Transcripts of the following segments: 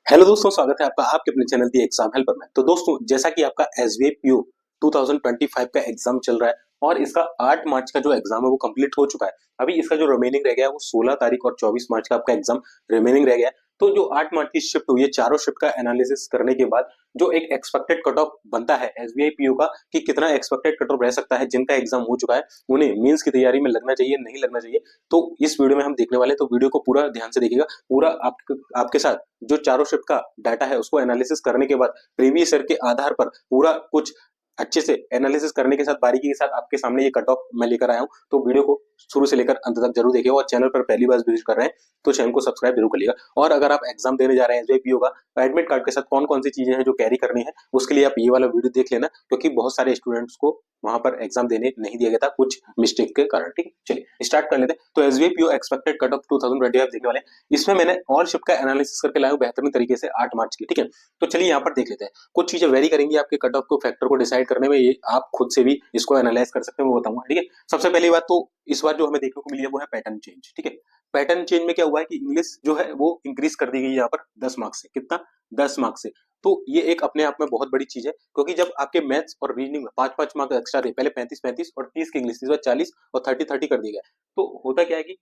Hello दोस्तों, स्वागत है आपका आपके अपने चैनल दी एग्जाम हेल्पर में। तो दोस्तों, जैसा कि आपका एसबीआई पीओ 2025 का एग्जाम चल रहा है और इसका 8 मार्च का जो एग्जाम है वो कंप्लीट हो चुका है। अभी इसका जो रिमेनिंग रह गया है वो 16 तारीख और 24 मार्च का आपका एग्जाम रिमेनिंग रह गया है। तो जो 8 मार्च की शिफ्ट हुई है, चारों शिफ्ट का एनालिसिस करने के बाद जो एक एक्सपेक्टेड कट ऑफ बनता है एसबीआई पीओ का कि कितना एक्सपेक्टेड कट ऑफ रह सकता है, जिनका एग्जाम हो चुका है उन्हें मेंस की तैयारी में लगना चाहिए नहीं लगना चाहिए, तो इस वीडियो में हम देखने वाले हैं। तो वीडियो को पूरा ध्यान से देखिएगा। पूरा आपके साथ जो चारों शिफ्ट का डाटा है उसको एनालिसिस करने के बाद प्रीवियस ईयर के आधार पर पूरा कुछ अच्छे से एनालिसिस करने के साथ बारीकी के साथ आपके सामने ये कट ऑफ मैं लेकर आया हूँ। तो वीडियो को शुरू से लेकर अंत तक जरूर देखिएगा और चैनल पर पहली बार विजिट कर रहे हैं तो चैनल को सब्सक्राइब जरूर करिएगा। और अगर आप एग्जाम देने जा रहे हैं एसबीआई पीओ का, तो एडमिट कार्ड के साथ कौन कौन सी चीजें हैं जो कैरी करनी है उसके लिए आप ये वाला वीडियो देख लेना, क्योंकि बहुत सारे स्टूडेंट्स को वहां पर एग्जाम देने नहीं दिया गया था कुछ मिस्टेक के कारण। ठीक है, चलिए स्टार्ट कर लेते हैं। तो SBI PO expected cut off 2025 देखने वाले हैं। इसमें मैंने ऑल शिफ्ट का एनालिसिस करके लाया हूं बेहतरीन तरीके से 8 मार्च की। ठीक है, तो चलिए यहाँ पर देख लेते हैं। कुछ चीजें वेरी करेंगी आपके कट ऑफ को, फैक्टर को डिसाइड करने में। ये आप खुद से भी इसको एनालाइज कर सकते हैं, वो बताऊंगा। ठीक है, सबसे पहली बात तो इस बार जो हमें देखने को मिली है वो है पैटर्न चेंज। ठीक है, पैटर्न चेंज में क्या हुआ है कि इंग्लिश जो है वो इंक्रीज कर दी गई है यहाँ पर 10 मार्क्स से। कितना? 10 मार्क्स से। तो ये एक अपने आप में बहुत बड़ी चीज है, क्योंकि जब आपके मैथ्स और रीजनिंग में 5-5 मार्क्स एक्स्ट्रा थे, पहले 35-35 और 30 की इंग्लिश, इस बार 40 और 30-30 कर दिया गया। तो होता क्या है कि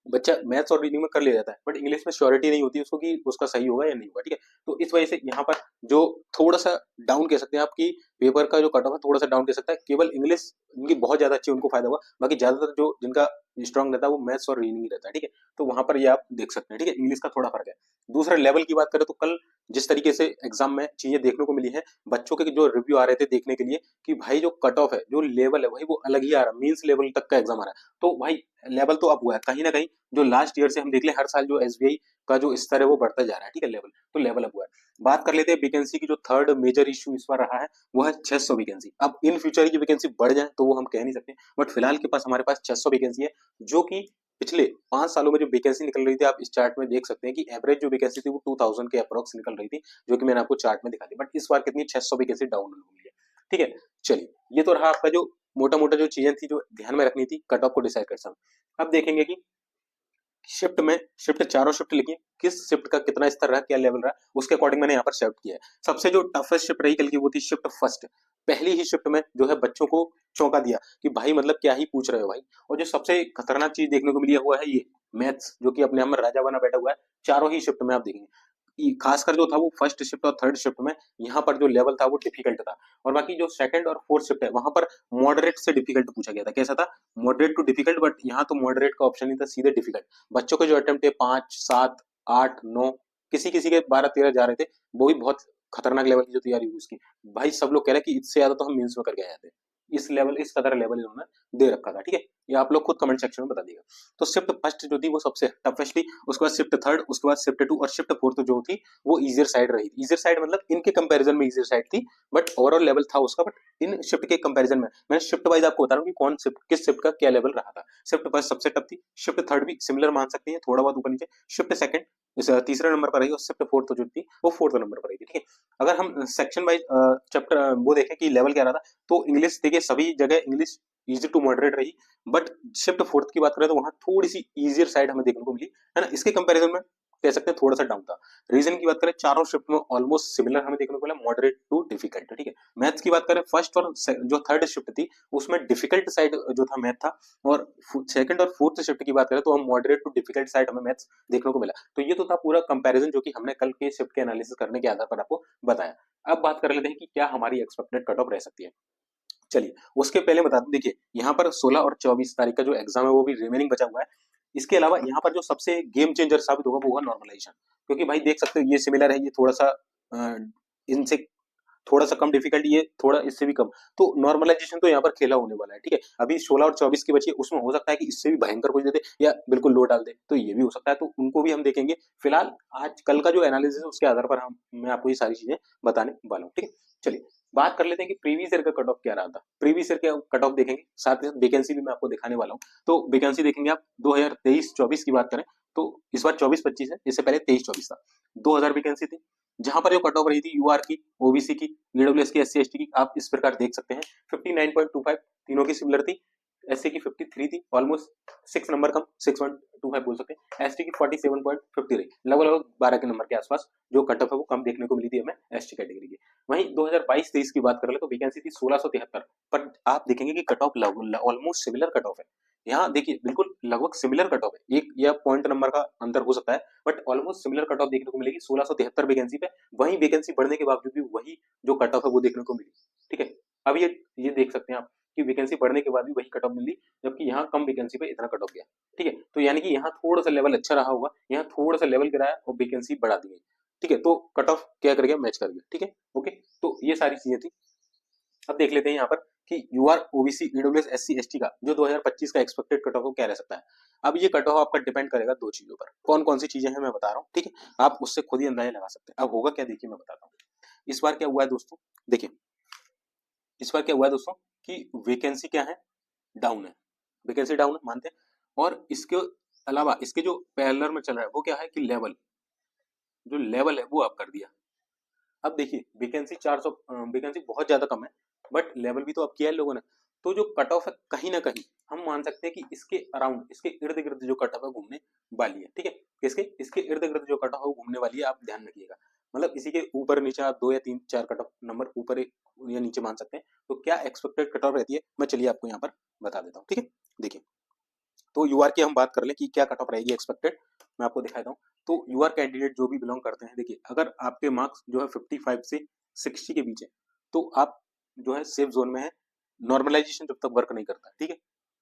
बच्चा मैथ्स और रीडिंग में कर ले जाता है, बट इंग्लिश में श्योरिटी नहीं होती उसको कि उसका सही होगा या नहीं होगा। ठीक है, तो इस वजह से यहाँ पर जो थोड़ा सा डाउन कह सकते हैं आपकी पेपर का जो कट ऑफ है, थोड़ा सा डाउन कह सकता है। केवल इंग्लिश इनकी बहुत ज्यादा अच्छी, उनको फायदा हुआ। बाकी ज्यादातर जो जिनका स्ट्रॉन्ग रहता है वो मैथ्स और रीडिंग ही रहता है। ठीक है, तो वहां पर ये आप देख सकते हैं। ठीक है, इंग्लिश का थोड़ा फर्क है। दूसरा लेवल की बात करें तो कल जिस तरीके से एग्जाम में चीजें देखने को मिली है, बच्चों के जो रिव्यू आ रहे थे देखने के लिए कि भाई जो कट ऑफ है, जो लेवल है, भाई वो अलग ही आ रहा है। मीन्स लेवल तक का एग्जाम आ रहा है। तो भाई लेवल तो अब हुआ है कहीं ना कहीं। जो लास्ट ईयर से हम देख ले, हर साल जो एसबीआई का जो स्तर है वो बढ़ता जा रहा है। ठीक है, लेवल तो लेवल अप हुआ है। बात कर लेते हैं वैकेंसी की। जो थर्ड मेजर इशू इस बार रहा है वो है 600 वैकेंसी। अब इन फ्यूचर की वैकेंसी बढ़ जाए तो वो हम कह नहीं सकते, बट फिलहाल के पास हमारे पास 600 वैकेंसी है, जो कि पिछले 5 सालों में जो वैकेंसी निकल रही थी आप इस चार्ट में देख सकते हैं कि एवरेज जो वैकेंसी थी वो 2000 के अप्रोक्स निकल रही थी, जो कि मैंने आपको चार्ट में दिखा दी। बट इस बार कितनी? 600 वैकेंसी डाउन हुई है। ठीक है, चलिए ये तो रहा आपका जो मोटा मोटा जो चीजें थी जो ध्यान में रखनी थी कट ऑफ को डिसाइड कर सकते। अब देखेंगे कि शिफ्ट में, शिफ्ट चारों शिफ्ट लिखिए, किस शिफ्ट का कितना स्तर रहा, क्या लेवल रहा, उसके अकॉर्डिंग मैंने यहाँ पर शिफ्ट किया है। सबसे जो टफेस्ट शिफ्ट रही कल की वो थी शिफ्ट फर्स्ट। पहली ही शिफ्ट में जो है बच्चों को चौंका दिया कि भाई मतलब क्या ही पूछ रहे हो भाई। और जो सबसे खतरनाक चीज देखने को मिली हुआ है ये मैथ्स, जो कि अपने आप में राजा बना बैठा हुआ है। चारों ही शिफ्ट में आप देखेंगे, खासकर जो था वो फर्स्ट शिफ्ट और थर्ड शिफ्ट में यहाँ पर जो लेवल था वो डिफिकल्ट था। और बाकी जो सेकंड और फोर्थ शिफ्ट है वहां पर मॉडरेट से डिफिकल्ट पूछा गया था। कैसा था? मॉडरेट टू डिफिकल्ट, बट यहाँ तो मॉडरेट का ऑप्शन नहीं था, सीधे डिफिकल्ट। बच्चों के जो अटेम्प्ट है 5, 7, 8, 9, किसी किसी के 12, 13 जा रहे थे। वो भी बहुत खतरनाक लेवल की जो तैयारी हुई उसकी। भाई सब लोग कह रहे हैं कि इससे ज्यादा तो हम मीन्स में करके आए थे। इस लेवल, इस कदर लेवल इन्होंने दे रखा था। ठीक है, ये आप लोग खुद कमेंट सेक्शन में बता दिएगा। तो शिफ्ट फर्स्ट जो थी वो सबसे टफेस्ट थी, उसके बाद शिफ्ट थर्ड, उसके बाद शिफ्ट टू और शिफ्ट फोर्थ जो थी वो इजियर साइड रही थी। इजियर साइड मतलब इनके कंपैरिजन में इजियर साइड थी, बट ओवरऑल लेवल था उसका। बट इन शिफ्ट के कंपैरिजन में मैं शिफ्ट वाइज आपको बता रहा हूँ कि कौन शिफ्ट किस शिफ्ट का क्या लेवल रहा था। शिफ्ट फर्स्ट सबसे टफ थी, शिफ्ट थर्ड भी सिमिलर मान सकते हैं, थोड़ा बहुत ऊपर नीचे। शिफ्ट सेकंड तीसरे नंबर पर रही और शिफ्ट फोर्थ जो थी वो फोर्थ नंबर पर रही थी। ठीक है, अगर हम सेक्शन वाइज चैप्टर वो देखें कि लेवल क्या रहा था, तो इंग्लिश देखिए सभी जगह इंग्लिश इजी टू मॉडरेट रही। बट शिफ्ट फोर्थ की बात करें तो वहां थोड़ी सी इजियर साइड हमें देखने को मिली है ना। इसके कंपैरिजन में कह सकते हैं थोड़ा सा डाउन था। रीजन की बात करें चारों शिफ्ट में ऑलमोस्ट सिमिलर हमें देखने को मिला, मॉडरेट टू डिफिकल्ट। ठीक है, मैथ्स की बात करें फर्स्ट और जो थर्ड शिफ्ट थी उसमें डिफिकल्ट साइड जो था मैथ था, और सेकंड और फोर्थ शिफ्ट की बात करें तो हम मॉडरेट टू डिफिकल्ट साइड हमें मैथ्स देखने को मिला। तो ये तो था पूरा कंपैरिजन जो कि हमने कल के शिफ्ट के एनालिसिस करने के आधार पर आपको बताया। अब बात कर लेते हैं कि क्या हमारी एक्सपेक्टेड कट ऑफ रह सकती है। चलिए उसके पहले बता दूं, देखिए यहाँ पर 16 और 24 तारीख का जो एग्जाम है वो भी रिमेनिंग बचा हुआ है। इसके अलावा यहाँ पर जो सबसे गेम चेंजर साबित होगा वो होगा नॉर्मलाइजेशन। क्योंकि भाई देख सकते हो ये सिमिलर है, ये थोड़ा सा इनसे थोड़ा सा कम डिफिकल्ट, ये थोड़ा इससे भी कम। तो नॉर्मलाइजेशन तो यहाँ पर खेला होने वाला है। ठीक है, अभी 16 और 24 की बची है, उसमें हो सकता है कि इससे भी भयंकर कुछ दे दे या बिल्कुल लो डाल दे, तो ये भी हो सकता है। तो उनको भी हम देखेंगे। फिलहाल आज कल का जो एनालिसिस है उसके आधार पर हम मैं आपको ये सारी चीजें बताने वाला हूँ। ठीक है, चलिए बात कर लेते हैं कि प्रीवियस ईयर का कट ऑफ क्या रहा था। प्रीवियस ईयर का कट ऑफ देखेंगे, साथ ही साथ वैकेंसी भी मैं आपको दिखाने वाला हूँ। तो वैकेंसी देखेंगे आप 2023-24 की बात करें तो इस बार 24-25 है, इससे पहले 23-24 था। 2000 वैकेंसी थी, जहां पर जो कट ऑफ रही थी यूआर की, ओबीसी की, ईडब्ल्यूएस की, एससी एसटी की, आप इस प्रकार देख सकते हैं 59.25 तीनों की सिमिलर थी। एससी की 53 थी, ऑलमोस्ट 6 नंबर कम, 6125 बोल सकते हैं। एसटी की 47.50 रही, लगभग 12 के नंबर के आसपास जो कट ऑफ है वो कम देखने को मिली थी हमें एसटी कैटेगरी की। वहीं 2022-23 की बात कर ले तो वैकेंसी थी 1673, पर आप देखेंगे कि cut off almost similar cut off है। यहाँ देखिए बिल्कुल लगभग सिमिलर कट ऑफ है, एक या पॉइंट नंबर का अंतर हो सकता है, but almost similar cut off देखने को मिलेगी 1673 वैकेंसी पे। वहीं वैकेंसी बढ़ने के बावजूद भी वही जो कट ऑफ है वो देखने को मिली। ठीक है, अब ये देख सकते हैं आप कि वैकेंसी बढ़ने के बाद भी वही कट ऑफ मिली, जबकि यहाँ कम वैकेंसी पे इतना कट ऑफ गया। ठीक है, तो यानी कि यहाँ थोड़ा सा लेवल अच्छा रहा होगा, यहाँ थोड़ा सा लेवल गिराया और वैकेंसी बढ़ा दी गई। ठीक है, तो कट ऑफ क्या कर गया, मैच कर गया। ठीक है, ओके, तो ये सारी चीजें थी। अब देख लेते हैं यहाँ पर कि UR OBC EWS SC ST का जो 2025 का एक्सपेक्टेड कट ऑफ क्या रह सकता है। अब ये कट ऑफ आपका डिपेंड करेगा दो चीजों पर, कौन कौन सी चीजें हैं मैं बता रहा हूँ। ठीक है, आप उससे खुद ही अंदाजा लगा सकते हैं। अब होगा क्या, देखिए मैं बताता हूँ। इस बार क्या हुआ है दोस्तों, देखिए इस बार क्या हुआ है दोस्तों कि वैकेंसी क्या है, डाउन है, वैकेंसी डाउन है मानते हैं। और इसके अलावा इसके जो पैरेलल में चल रहा है वो क्या है कि लेवल, जो लेवल है वो आप कर दिया। अब देखिए वैकेंसी 400, वैकेंसी बहुत ज्यादा कम है, बट लेवल भी तो अब किया है लोगों ने। तो जो कट ऑफ है कहीं ना कहीं हम मान सकते हैं कि इसके अराउंड, इसके इर्द गिर्द जो कट ऑफ है घूमने वाली है। ठीक है, इसके इसके इर्द गिर्द जो कट ऑफ है वो घूमने वाली है, आप ध्यान रखिएगा। मतलब इसी के ऊपर नीचे आप 2 या 3 4 कट ऑफ नंबर ऊपर या नीचे मान सकते हैं। तो क्या एक्सपेक्टेड कट ऑफ रहती है, मैं चलिए आपको यहाँ पर बता देता हूँ। ठीक है, देखिए तो यूआर की हम बात कर लें कि क्या कट ऑफ रहेगी एक्सपेक्टेड, मैं आपको दिखाता हूँ। तो यूआर कैंडिडेट जो भी बिलोंग करते हैं, देखिए अगर आपके मार्क्स जो है 55 से 60 के बीच है तो आप जो है सेफ जोन में है। नॉर्मलाइजेशन जब तक वर्क नहीं करता, ठीक है,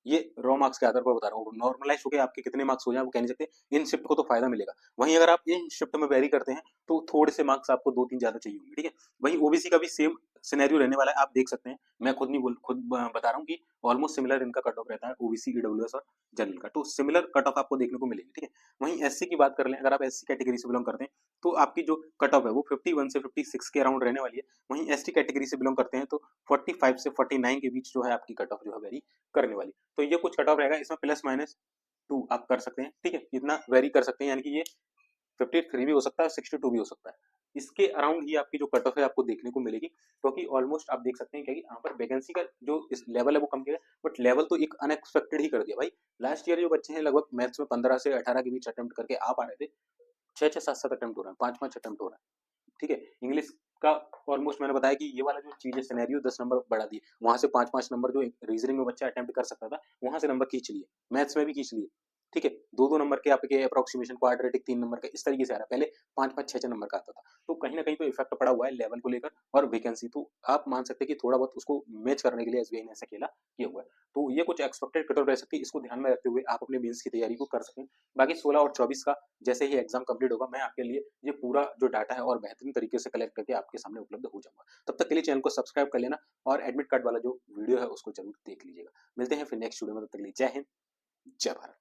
ये रॉ मार्क्स के आधार पर बता रहा हूँ। नॉर्मलाइज होकर आपके कितने मार्क्स हो जाए वो कह नहीं सकते, इन शिफ्ट को तो फायदा मिलेगा। वहीं अगर आप इन शिफ्ट में वेरी करते हैं तो थोड़े से मार्क्स आपको 2-3 ज्यादा चाहिए होंगे। ठीक है, वहीं ओबीसी का भी सेम सिनेरियो रहने वाला है, आप देख सकते हैं। मैं खुद नहीं बोल खुद बता रहा हूँ कि ऑलमोस्ट सिमिलर इनका कट ऑफ रहता है, ओबीसी ईडब्ल्यूएस और जनरल का, तो सिमिलर कट ऑफ आपको देखने को मिलेगी। ठीक है, वहीं एससी की बात कर लें, अगर आप एससी कैटेगरी से बिलोंग करते हैं तो आपकी जो कट ऑफ है वो 51 से 56 के अराउंड रहने वाली है। वहीं एसटी कैटेगरी से बिलोंग करते हैं तो 45 से 49 के बीच जो है आपकी कट ऑफ जो है वेरी करने वाली। तो ये कुछ कट ऑफ रहेगा, इसमें प्लस माइनस 2 आप कर सकते हैं। ठीक है, इतना वेरी कर सकते हैं, यानी कि ये 53 भी हो सकता है, 62 भी हो सकता है। इसके अराउंड ही आपकी जो कट ऑफ है आपको देखने को मिलेगी, क्योंकि ऑलमोस्ट आप देख सकते हैं कि यहाँ पर वैकेंसी का जो इस लेवल है वो कम किया है, बट लेवल तो एक अनएक्सपेक्टेड ही कर दिया भाई। लास्ट ईयर जो बच्चे हैं लगभग मैथ्स में 15 से 18 के बीच अटेम्प्ट करके आ पा रहे थे, 6-6 7-7 अटेम्प्ट हो रहे हैं, 5-5 अटेम्प्ट हो रहे हैं। ठीक है, इंग्लिश का ऑलमोस्ट मैंने बताया कि ये वाला जो चीज है सिनेरियो 10 नंबर बढ़ा दिए, वहां से 5-5 नंबर जो रीजनिंग में बच्चा अटेम्प्ट कर सकता था वहां से नंबर खींच लिए, मैथ्स में भी खींच लिए। ठीक है, 2-2 नंबर के आपके अप्रोक्सीमेशन, क्वाड्रेटिक 3 नंबर का, इस तरीके से आ रहा है। पहले 5-5 6-6 नंबर का आता था। तो कहीं ना कहीं तो इफेक्ट पड़ा हुआ है लेवल को लेकर और वैकेंसी, तो आप मान सकते हैं कि थोड़ा बहुत उसको मैच करने के लिए एसबीआई ने ऐसा खेला किया हुआ है। तो ये कुछ एक्सपेक्टेड कट ऑफ रह सकती है, इसको ध्यान में रखते हुए आप अपने मेंस की तैयारी को कर सकें। बाकी 16 और 24 का जैसे ही एग्जाम कंप्लीट होगा मैं आपके लिए ये पूरा जो डाटा है और बेहतरीन तरीके से कलेक्ट करके आपके सामने उपलब्ध हो जाऊंगा। तब तक के लिए चैनल को सब्सक्राइब कर लेना और एडमिट कार्ड वाला जो वीडियो है उसको जरूर देख लीजिएगा। मिलते हैं फिर नेक्स्ट वीडियो में, तब तक के लिए जय हिंद, जय भारत।